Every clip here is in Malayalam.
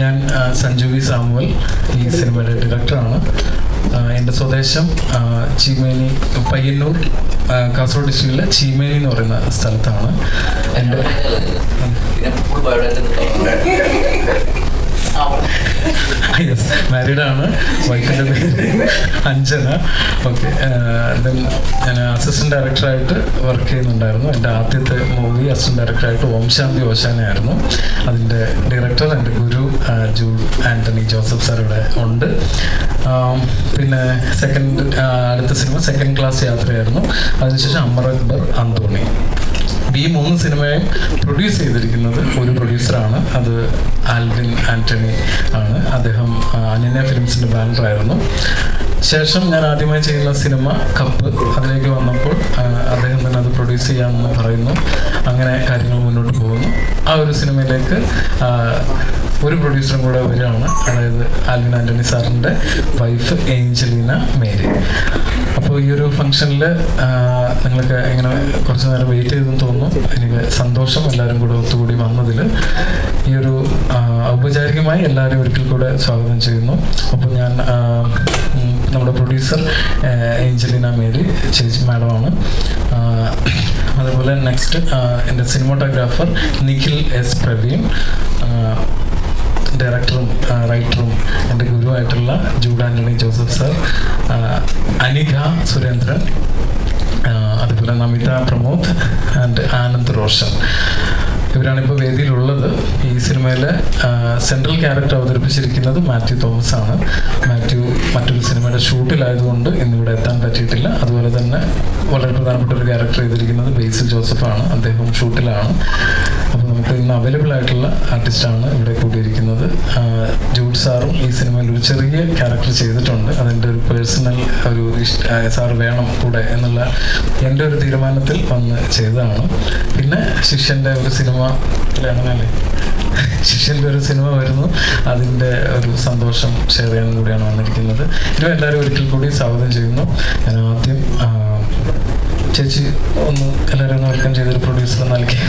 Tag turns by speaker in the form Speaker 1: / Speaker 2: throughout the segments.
Speaker 1: ഞാൻ സഞ്ജു വി സാമുവൽ, ഈ സിനിമയുടെ ഡയറക്ടറാണ്. എൻ്റെ സ്വദേശം ചീമേനി, പയ്യന്നൂർ, കാസർഗോഡ് ഡിസ്ട്രിക്റ്റിലെ ചീമേനി എന്ന് പറയുന്ന സ്ഥലത്താണ്. എൻ്റെ യെസ്, മാരീഡാണ്. വൈഫിൻ്റെ പേര് അഞ്ജന. ഓക്കെ. ദെൻ ഞാൻ അസിസ്റ്റൻറ്റ് ഡയറക്ടറായിട്ട് വർക്ക് ചെയ്യുന്നുണ്ടായിരുന്നു. എൻ്റെ ആദ്യത്തെ മൂവി അസിസ്റ്റൻറ്റ് ഡയറക്ടറായിട്ട് ഓം ശാന്തി ഓശാനയായിരുന്നു. അതിൻ്റെ ഡയറക്ടർ എൻ്റെ ഗുരു ജൂഡ് ആൻ്റണി ജോസഫ് സാർ ഇവിടെ ഉണ്ട്. പിന്നെ അടുത്ത സിനിമ സെക്കൻഡ് ക്ലാസ് യാത്രയായിരുന്നു. അതിനുശേഷം അമർ അക്ബർ അന്തോണി. ഈ 3 സിനിമയും പ്രൊഡ്യൂസ് ചെയ്തിരിക്കുന്നത് ഒരു പ്രൊഡ്യൂസറാണ്. അത് ആൽവിൻ ആൻ്റണി ആണ്. അദ്ദേഹം അനന്യ ഫിലിംസിൻ്റെ ബാനറായിരുന്നു. ശേഷം ഞാൻ ആദ്യമായി ചെയ്യുന്ന സിനിമ കപ്പ്. അതിലേക്ക് വന്നപ്പോൾ അദ്ദേഹം തന്നെ അത് പ്രൊഡ്യൂസ് ചെയ്യാമെന്ന് പറയുന്നു. അങ്ങനെ കാര്യങ്ങൾ മുന്നോട്ട് പോകുന്നു. ആ ഒരു സിനിമയിലേക്ക് ഒരു പ്രൊഡ്യൂസറും കൂടെ വരികയാണ്. അതായത് ആൽവിൻ ആൻ്റണി സാറിൻ്റെ വൈഫ് ഏഞ്ചലീന മേരി. അപ്പോൾ ഈ ഒരു ഫംഗ്ഷനിൽ നിങ്ങളൊക്കെ ഇങ്ങനെ കുറച്ച് നേരം വെയിറ്റ് ചെയ്തെന്ന് തോന്നുന്നു. എനിക്ക് സന്തോഷം എല്ലാവരും കൂടെ ഒത്തുകൂടി വന്നതിൽ. ഈ ഒരു ഔപചാരികമായി എല്ലാവരും ഒരിക്കൽ കൂടെ സ്വാഗതം ചെയ്യുന്നു. അപ്പോൾ ഞാൻ നമ്മുടെ പ്രൊഡ്യൂസർ ഏഞ്ചലീന മേരി ചേച്ചി മാഡമാണ്. അതുപോലെ നെക്സ്റ്റ് എൻ്റെ സിനിമാറ്റോഗ്രാഫർ നിഖിൽ എസ് പ്രവീൺ, ഡയറക്ടറും റൈറ്ററും എൻ്റെ ഗുരുവായിട്ടുള്ള Jude Antony Joseph sir, Anikha Surendran, അതുപോലെ നമിത പ്രമോദ് ആൻഡ് ആനന്ദ് റോഷൻ. ഇവരാണിപ്പോൾ വേദിയിലുള്ളത്. ഈ സിനിമയിലെ സെൻട്രൽ ക്യാരക്ടർ അവതരിപ്പിച്ചിരിക്കുന്നത് മാത്യു തോമസ് ആണ്. മാത്യു മറ്റൊരു സിനിമയുടെ ഷൂട്ടിലായതുകൊണ്ട് ഇന്നിവിടെ എത്താൻ പറ്റിയിട്ടില്ല. അതുപോലെ തന്നെ വളരെ പ്രധാനപ്പെട്ട ഒരു ക്യാരക്ടർ ചെയ്തിരിക്കുന്നത് ബേസിൽ ജോസഫാണ്. അദ്ദേഹം ഷൂട്ടിലാണ്. അപ്പോൾ നമുക്ക് ഇന്ന് അവൈലബിൾ ആയിട്ടുള്ള ആർട്ടിസ്റ്റാണ് ഇവിടെ കൂടിയിരിക്കുന്നത്. ജൂഡ് സാറും ഈ സിനിമയിൽ ഒരു ചെറിയ ക്യാരക്ടർ ചെയ്തിട്ടുണ്ട്. അതിൻ്റെ ഒരു പേഴ്സണൽ ഒരു സാർ വേണം കൂടെ എന്നുള്ള എൻ്റെ ഒരു തീരുമാനത്തിൽ വന്ന് ചെയ്തതാണ്. പിന്നെ ശിഷ്യൻ്റെ ഒരു സിനിമ അങ്ങനെയല്ലേ, ശിഷ്യൻ്റെ ഒരു സിനിമ വരുന്നു. അതിൻ്റെ ഒരു സന്തോഷം ഷെയർ ചെയ്യാനും കൂടിയാണ് വന്നിരിക്കുന്നത്. ഇനി എല്ലാവരും ഒരിക്കൽ കൂടി സ്വാഗതം ചെയ്യുന്നു. ഞാൻ ആദ്യം ചേച്ചി എല്ലാവരും ഒന്ന് വെൽക്കം ചെയ്തൊരു പ്രൊഡ്യൂസർ നൽകി.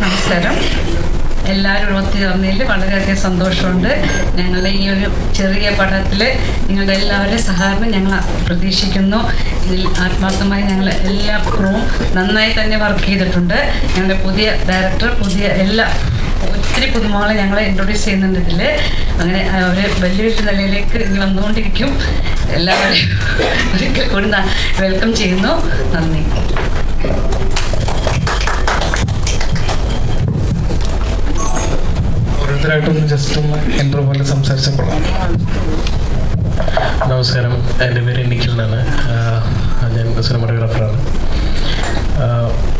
Speaker 2: നമസ്കാരം. എല്ലാവരും ഒത്തുചേർന്നതിൽ വളരെയധികം സന്തോഷമുണ്ട്. ഞങ്ങളുടെ ഈ ഒരു ചെറിയ പടത്തിൽ നിങ്ങളുടെ എല്ലാവരുടെയും സഹകരണം ഞങ്ങൾ പ്രതീക്ഷിക്കുന്നു. ഇതിൽ ആത്മാർത്ഥമായി ഞങ്ങൾ എല്ലാ ക്രൂവും നന്നായി തന്നെ വർക്ക് ചെയ്തിട്ടുണ്ട്. ഞങ്ങളുടെ പുതിയ ഡയറക്ടർ, ഒത്തിരി പുതുമകളെ ഞങ്ങളെ ഇൻട്രൊഡ്യൂസ് ചെയ്യുന്നുണ്ട് ഇതിൽ. അങ്ങനെ അവർ വലിയൊരു നിലയിലേക്ക് ഇനി വന്നുകൊണ്ടിരിക്കും. എല്ലാവരെയും ഒരിക്കൽ കൂടി വെൽക്കം ചെയ്യുന്നു. നന്ദി.
Speaker 1: ഓരോരുത്തരായിട്ടൊന്ന് ജസ്റ്റ് ഒന്ന് ഇൻട്രോ പോലെ സംസാരിച്ചപ്പോഴാണ്.
Speaker 3: നമസ്കാരം, എൻ്റെ പേര് നിഖിൽ എന്നാണ്. ഞാൻ സിനിമാറ്റോഗ്രാഫറാണ്.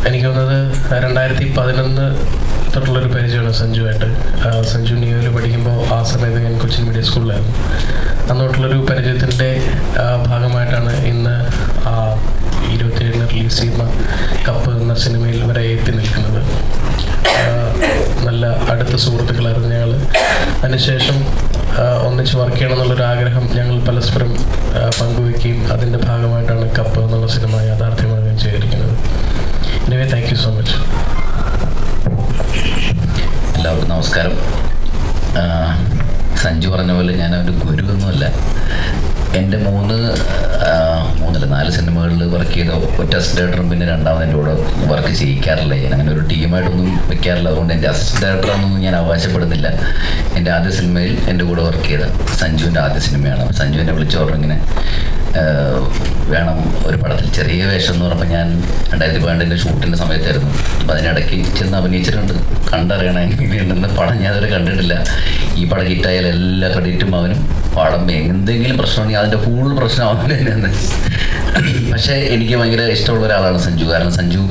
Speaker 3: എനിക്ക് തോന്നുന്നത് 2011 തൊട്ടുള്ളൊരു പരിചയമാണ് സഞ്ജുവായിട്ട്. സഞ്ജു ന്യൂയിൽ പഠിക്കുമ്പോൾ ആ സമയത്ത് ഞാൻ കൊച്ചിൻ മീഡിയ സ്കൂളിലായിരുന്നു. അന്നോട്ടുള്ളൊരു പരിചയത്തിൻ്റെ ഭാഗമായിട്ടാണ് ഇന്ന് 27 റിലീസ് ചെയ്യുന്ന കപ്പ് എന്ന സിനിമയിൽ വരെ എത്തി നിൽക്കുന്നത്. നല്ല അടുത്ത സുഹൃത്തുക്കളായിരുന്നു ഞങ്ങൾ. അതിനുശേഷം ഒന്നിച്ച് വർക്ക് ചെയ്യണം എന്നുള്ളൊരു ആഗ്രഹം ഞങ്ങൾ പരസ്പരം പങ്കുവയ്ക്കുകയും അതിൻ്റെ ഭാഗമായിട്ടാണ് കപ്പ് എന്നുള്ള സിനിമ യാഥാർത്ഥ്യമാകുകയും ചെയ്തിരിക്കുന്നത്. Anyway, thank you so much.
Speaker 4: എല്ലാവർക്കും നമസ്കാരം. സഞ്ജു പറഞ്ഞ പോലെ ഞാനൊരു ഗുരുവൊന്നുമല്ല. എൻ്റെ 4 സിനിമകളിൽ വർക്ക് ചെയ്ത ഒറ്റ അസിസ്റ്റന്റ് ഡയറക്ടറും പിന്നെ രണ്ടാമത് എൻ്റെ കൂടെ വർക്ക് ചെയ്യിക്കാറില്ല. ഞാൻ അങ്ങനെ ഒരു ടീമായിട്ടൊന്നും വെക്കാറില്ല. അതുകൊണ്ട് എൻ്റെ അസിസ്റ്റന്റ് ഡയറക്ടറാണെന്നൊന്നും ഞാൻ അവകാശപ്പെടുന്നില്ല. എൻ്റെ ആദ്യ സിനിമയിൽ എൻ്റെ കൂടെ വർക്ക് ചെയ്ത സഞ്ജുവിൻ്റെ ആദ്യ സിനിമയാണ്. സഞ്ജുവിനെ വിളിച്ചു പറഞ്ഞു ഇങ്ങനെ വേണം ഒരു പടത്തിൽ ചെറിയ വേഷം എന്ന് പറയുമ്പോൾ ഞാൻ 2012 ഷൂട്ടിൻ്റെ സമയത്തായിരുന്നു. അപ്പോൾ അതിനിടയ്ക്ക് ചെന്ന് അഭിനയിച്ചിട്ടുണ്ട്. കണ്ടറിയണം എങ്ങനെയുണ്ടെന്ന്. പടം ഞാൻ അതുവരെ കണ്ടിട്ടില്ല. ഈ പടം ഹിറ്റായാൽ എല്ലാ ക്രെഡിറ്റും അവനും. പടം എന്തെങ്കിലും പ്രശ്നമുണ്ടെങ്കിൽ അതിൻ്റെ ഫുൾ പ്രശ്നം അവന് തന്നെയാണ്. പക്ഷേ എനിക്ക് ഭയങ്കര ഇഷ്ടമുള്ള ഒരാളാണ് സഞ്ജു. കാരണം സഞ്ജു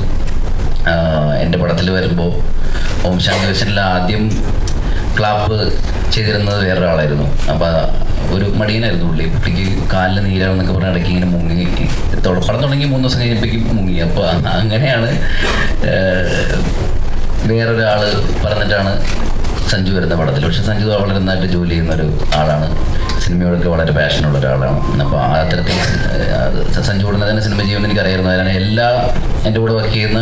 Speaker 4: എൻ്റെ പടത്തിൽ വരുമ്പോൾ ഓം ശാന്തി ഓശാനിൽ ആദ്യം ക്ലാപ്പ് ചെയ്തിരുന്നത് വേറൊരാളായിരുന്നു. അപ്പോൾ ഒരു മടിയനായിരുന്നു പുള്ളിക്ക് കാലിൽ നീരാണെന്നൊക്കെ പറഞ്ഞ ഇടയ്ക്ക് ഇങ്ങനെ മുങ്ങി പടം തുടങ്ങി 3 ദിവസം കഴിഞ്ഞപ്പോഴേക്കും മുങ്ങി. അപ്പോൾ അങ്ങനെയാണ് വേറൊരാൾ പറഞ്ഞിട്ടാണ് സഞ്ജു വരുന്ന പടത്തിൽ. പക്ഷെ സഞ്ജു വളരെ നന്നായിട്ട് ജോലി ചെയ്യുന്ന ഒരു ആളാണ്. സിനിമയോടൊക്കെ വളരെ പാഷനുള്ള ഒരാളാണ്. അപ്പോൾ ആ തരത്തിൽ സഞ്ജു ഉടനെ തന്നെ സിനിമ ചെയ്യുമെന്ന് എനിക്കറിയായിരുന്നു. അതിനാണ് എൻ്റെ കൂടെ വർക്ക് ചെയ്യുന്ന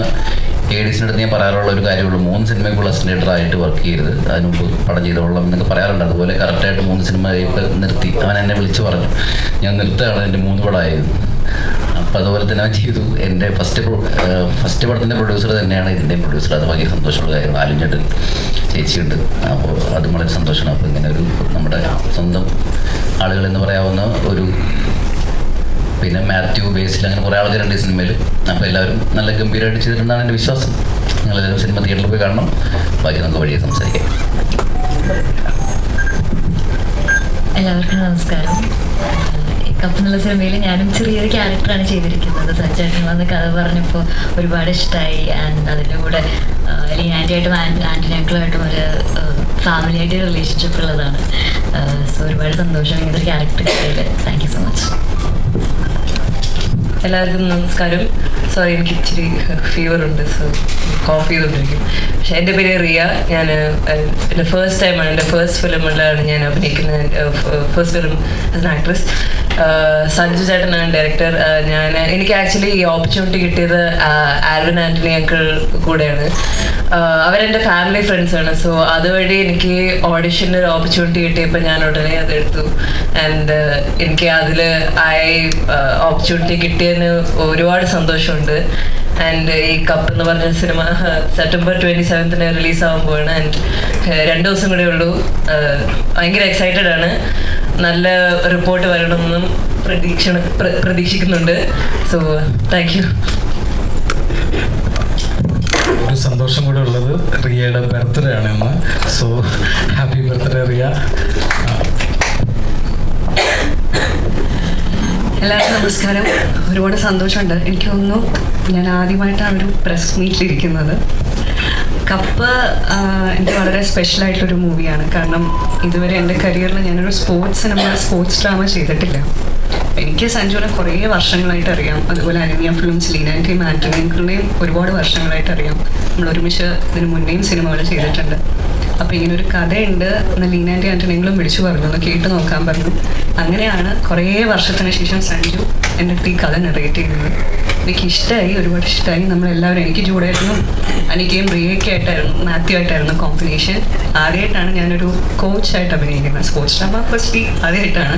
Speaker 4: ADസിൻ്റെ അടുത്ത് ഞാൻ പറയാറുള്ള ഒരു കാര്യമുള്ളൂ, 3 സിനിമയ്ക്കുള്ള അസിസ്റ്റൻ്റായിട്ട് വർക്ക് ചെയ്യരുത്, അതിന് മുമ്പ് പടം ചെയ്തോളാം എന്നൊക്കെ പറയാറുണ്ട്. അതുപോലെ കറക്റ്റായിട്ട് 3 സിനിമയൊക്കെ നിർത്തി. അവൻ എന്നെ വിളിച്ച് പറഞ്ഞു, ഞാൻ നിർത്തുകയാണ്, എൻ്റെ 3 പടമായത്. അപ്പോൾ അതുപോലെ തന്നെ അവൻ ചെയ്തു. എൻ്റെ ഫസ്റ്റ് പടത്തിൻ്റെ പ്രൊഡ്യൂസർ തന്നെയാണ് ഇതിൻ്റെയും പ്രൊഡ്യൂസർ. അത് ഭയങ്കര സന്തോഷമുള്ള കാര്യമാണ്. ആലുംചേട്ടൻ ചേച്ചിയുണ്ട്, അപ്പോൾ അതും വളരെ സന്തോഷമാണ്. അപ്പോൾ ഇങ്ങനെ ഒരു നമ്മുടെ സ്വന്തം ആളുകൾ എന്ന് പറയാവുന്ന ഒരു, പിന്നെ മാത്യു, ബേസിൽ, അങ്ങനെ കുറേ ആൾക്കാരുണ്ട് ഈ സിനിമയിൽ. അപ്പോൾ എല്ലാവരും നല്ല ഗംഭീരമായിട്ട് ചെയ്തിട്ടുണ്ടെന്നാണ് എൻ്റെ വിശ്വാസം. നിങ്ങളെല്ലാവരും സിനിമ തിയേറ്ററിൽ പോയി കാണണം. ബാക്കി നമുക്ക് വഴിയെ സംസാരിക്കാം.
Speaker 5: എല്ലാവർക്കും നമസ്കാരം. കപ്പ് എന്നുള്ള സിനിമയിൽ ഞാനും ചെറിയൊരു ക്യാരക്ടറാണ് ചെയ്തിരിക്കുന്നത്. സഞ്ജേട്ടൻ വന്ന് കഥ പറഞ്ഞപ്പോൾ ഒരുപാട് ഇഷ്ടമായി. ആൻഡ് അതിൻ്റെ കൂടെ ലീനാൻറ്റിയായിട്ടും ആൻറ്റിനാക്കളുമായിട്ടും ഒരു ഫാമിലിയായിട്ട് റിലേഷൻഷിപ്പ് ഉള്ളതാണ്. സോ ഒരുപാട് സന്തോഷം ഇങ്ങനത്തെ ഒരു ക്യാരക്ടർ കിട്ടിയതിൽ. Thank you so much.
Speaker 6: എല്ലാവർക്കും നമസ്കാരം. സോറി, എനിക്ക് ഇച്ചിരി ഫീവറുണ്ട്, സോ കോഫ് ചെയ്തുകൊണ്ടിരിക്കും. പക്ഷേ എൻ്റെ പേര് റിയ. ഞാൻ എൻ്റെ ഫസ്റ്റ് ടൈമാണ്, എൻ്റെ ഫസ്റ്റ് ഫിലിമിലാണ് ഞാൻ അഭിനയിക്കുന്നത്. First film as an actress. Sanju ചേട്ടനാണ് ഡയറക്ടർ. എനിക്ക് ആക്ച്വലി ഈ ഓപ്പർച്യൂണിറ്റി കിട്ടിയത് ആൽവിൻ ആൻ്റണി അങ്കിൾ കൂടെയാണ്. അവരെൻ്റെ ഫാമിലി ഫ്രണ്ട്സാണ്. സോ അതുവഴി എനിക്ക് ഓഡിഷൻ്റെ ഒരു ഓപ്പർച്യൂണിറ്റി കിട്ടിയപ്പോൾ ഞാൻ ഉടനെ അതെടുത്തു. ആൻഡ് എനിക്ക് അതിൽ ഓപ്പർച്യൂണിറ്റി കിട്ടിയതിന് ഒരുപാട് സന്തോഷമുണ്ട്. ആൻഡ് ഈ കപ്പ് എന്ന് പറഞ്ഞ സിനിമ സെപ്റ്റംബർ 27 റിലീസാകുമ്പോഴാണ്. ആൻഡ് 2 ദിവസം കൂടെ ഉള്ളൂ. ഭയങ്കര എക്സൈറ്റഡ് ആണ്. നല്ല റിപ്പോർട്ട് വരണമെന്നും പ്രതീക്ഷിക്കുന്നുണ്ട്. So thank you.
Speaker 1: ഒരു സന്തോഷം കൂടെ ഉള്ളത്, റിയയുടെ ബർത്ത്ഡേ ആണ് ഇന്ന്. So happy birthday Riya.
Speaker 2: എല്ലാവർക്കും നമസ്കാരം. ഒരുപാട് സന്തോഷമുണ്ട്. എനിക്ക് തോന്നുന്നു ഞാൻ ആദ്യമായിട്ടാണ് ഒരു പ്രസ് മീറ്റിലിരിക്കുന്നത്. കപ്പ് എനിക്ക് വളരെ സ്പെഷ്യലായിട്ടൊരു മൂവിയാണ്. കാരണം ഇതുവരെ എൻ്റെ കരിയറിൽ ഞാനൊരു സ്പോർട്സ് ഡ്രാമ ചെയ്തിട്ടില്ല. എനിക്ക് സഞ്ജുവിനെ കുറേ വർഷങ്ങളായിട്ട് അറിയാം. അതുപോലെ അനിമിയ ഫിലിംസ്, ലീനാൻറ്റിയും ആൻ്റണിയും ഒരുപാട് വർഷങ്ങളായിട്ട് അറിയാം. നമ്മൾ ഒരുമിച്ച് ഇതിന് മുന്നേയും സിനിമകൾ ചെയ്തിട്ടുണ്ട്. അപ്പോൾ ഇങ്ങനൊരു കഥയുണ്ട് എന്ന് ലീനാൻറ്റി ആൻ്റണിയും വിളിച്ചു പറഞ്ഞു, ഒന്ന് കേട്ട് നോക്കാൻ പറഞ്ഞു. അങ്ങനെയാണ് കുറേ വർഷത്തിന് ശേഷം സഞ്ജു എൻ്റെ അടുത്ത് ഈ കഥ നറേറ്റ് ചെയ്യുന്നത്. എനിക്കിഷ്ടമായി, ഒരുപാട് ഇഷ്ടമായി. നമ്മളെല്ലാവരും, എനിക്ക് ജൂഡായിരുന്നു, എനിക്കും റിയയ്ക്ക് ആയിട്ടായിരുന്നു, മാത്യു ആയിട്ടായിരുന്നു കോമ്പിനേഷൻ. ആദ്യമായിട്ടാണ് ഞാനൊരു കോച്ചായിട്ട് അഭിനയിക്കുന്നത്. സ്പോർട്സ് ഡ്രാമ ഫസ്റ്റ് ആദ്യമായിട്ടാണ്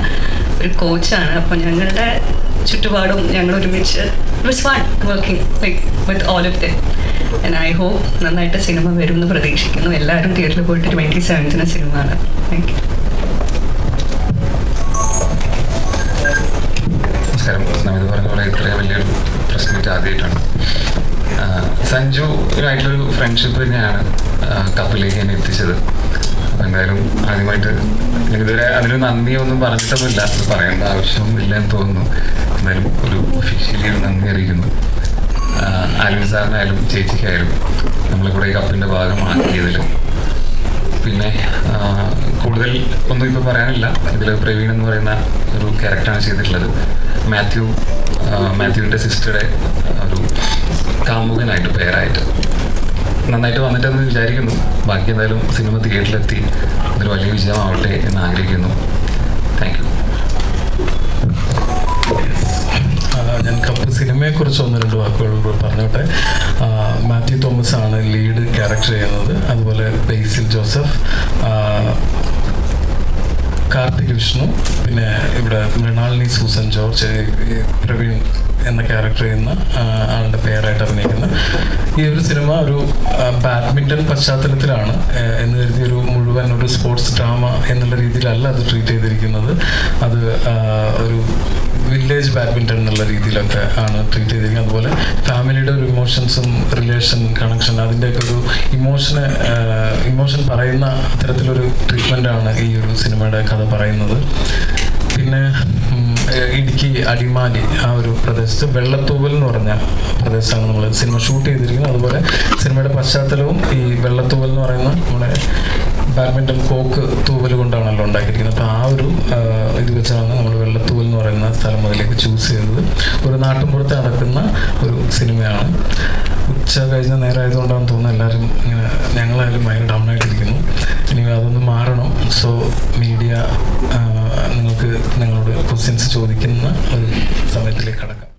Speaker 2: ഒരു കോച്ചാണ്. അപ്പോൾ ഞങ്ങളുടെ ചുറ്റുപാടും ഞങ്ങൾ ഒരുമിച്ച് it was fun working with all of them. And I hope നന്നായിട്ട് സിനിമ വരുമെന്ന് പ്രതീക്ഷിക്കുന്നു. എല്ലാവരും തിയേറ്ററിൽ പോയിട്ട് 27 സിനിമയാണ്. Thank you.
Speaker 7: നമസ്കാരം. നമിത് പറഞ്ഞ പോലെ ഇത്രയും വലിയൊരു പ്രസ് മീറ്റ് ആദ്യമായിട്ടാണ്. സഞ്ജുവായിട്ടുള്ളൊരു ഫ്രണ്ട്ഷിപ്പ് തന്നെയാണ് കപ്പിലേക്ക് എന്നെ എത്തിച്ചത്. അപ്പം എന്തായാലും ആദ്യമായിട്ട് ഞാനിതുവരെ അതിന് നന്ദിയൊന്നും പറഞ്ഞിട്ടൊന്നുമില്ല, അത് പറയേണ്ട ആവശ്യമൊന്നുമില്ല എന്ന് തോന്നുന്നു. എന്തായാലും ഒരു ഒഫീഷ്യലി ഒരു നന്ദി അറിയിക്കുന്നു. ആൽവിൻ സാറിനായാലും ചേച്ചിക്കായാലും നമ്മളെ കൂടെ ഈ കപ്പിൻ്റെ ഭാഗമാക്കിയതിൽ. പിന്നെ കൂടുതൽ ഒന്നും ഇപ്പോൾ പറയാനില്ല. ഇതിൽ പ്രവീൺ എന്ന് പറയുന്ന ഒരു ക്യാരക്ടറാണ് ചെയ്തിട്ടുള്ളത്. മാത്യുവിൻ്റെ സിസ്റ്ററുടെ ഒരു കാമുകനായിട്ട് പേരായിട്ട് നന്നായിട്ട് വന്നിട്ടെന്ന് വിചാരിക്കുന്നു. ബാക്കി എന്തായാലും സിനിമ തിയേറ്ററിലെത്തി അതൊരു വലിയ വിജയമാവട്ടെ എന്ന് ആഗ്രഹിക്കുന്നു. Thank you.
Speaker 1: ഞാൻ കപ്പ് സിനിമയെക്കുറിച്ച് 1-2 വാക്കുകൾ പറഞ്ഞോട്ടെ. മാത്യു തോമസ് ആണ് ലീഡ് ക്യാരക്ടർ ചെയ്യുന്നത്. അതുപോലെ ബേസിൽ ജോസഫ്, കാർത്തിക് വിഷ്ണു, പിന്നെ ഇവിടെ മൃണാളിനി സൂസൻ ജോർജ്, പ്രവീൺ എന്ന ക്യാരക്ടർ ചെയ്യുന്ന ആളുടെ പേരായിട്ട് അഭിനയിക്കുന്ന ഈ ഒരു സിനിമ ഒരു ബാഡ്മിൻ്റൺ പശ്ചാത്തലത്തിലാണ് എന്ന് കരുതി മുഴുവൻ ഒരു സ്പോർട്സ് ഡ്രാമ എന്നുള്ള രീതിയിലല്ല അത് ട്രീറ്റ് ചെയ്തിരിക്കുന്നത്. അത് ഒരു വില്ലേജ് ബാഡ്മിൻ്റൺ എന്നുള്ള രീതിയിലൊക്കെ ആണ് ട്രീറ്റ് ചെയ്തിരിക്കുന്നത്. അതുപോലെ ഫാമിലിയുടെ ഒരു ഇമോഷൻസും റിലേഷൻ കണക്ഷൻ അതിൻ്റെയൊക്കെ ഒരു ഇമോഷൻ പറയുന്ന അത്തരത്തിലൊരു ട്രീറ്റ്മെൻറ്റാണ് ഈ ഒരു സിനിമയുടെ കഥ പറയുന്നത്. പിന്നെ ഇടുക്കി അടിമാലി ആ ഒരു പ്രദേശത്ത് വെള്ളത്തൂവൽ എന്ന് പറഞ്ഞ പ്രദേശത്താണ് നമ്മൾ സിനിമ ഷൂട്ട് ചെയ്തിരിക്കുന്നത്. അതുപോലെ സിനിമയുടെ പശ്ചാത്തലവും ഈ വെള്ളത്തൂവൽ എന്ന് പറയുന്ന നമ്മുടെ ബാഡ്മിൻ്റൺ കോക്ക് തൂവൽ കൊണ്ടാണല്ലോ ഉണ്ടാക്കിയിരിക്കുന്നത്. അപ്പോൾ ആ ഒരു ഇത് വെച്ചാണ് നമ്മൾ വെള്ളത്തൂവൽ എന്ന് പറയുന്ന സ്ഥലം അതിലേക്ക് ചൂസ് ചെയ്തത്. ഒരു നാട്ടിൻപുറത്ത് നടക്കുന്ന ഒരു സിനിമയാണ്. ഉച്ച കഴിഞ്ഞ നേരമായതുകൊണ്ടാണെന്ന് തോന്നുന്നു എല്ലാവരും ഇങ്ങനെ ഞങ്ങളായാലും ഭയങ്കര ഡൗൺ ആയിട്ടിരിക്കുന്നു. ഇനി അതൊന്ന് മാറണം. സോ മീഡിയ നിങ്ങൾക്ക് നിങ്ങളോട് ക്വസ്റ്റ്യൻസ് ചോദിക്കുന്ന ഒരു സമയത്തിലേക്ക് കടക്കാം.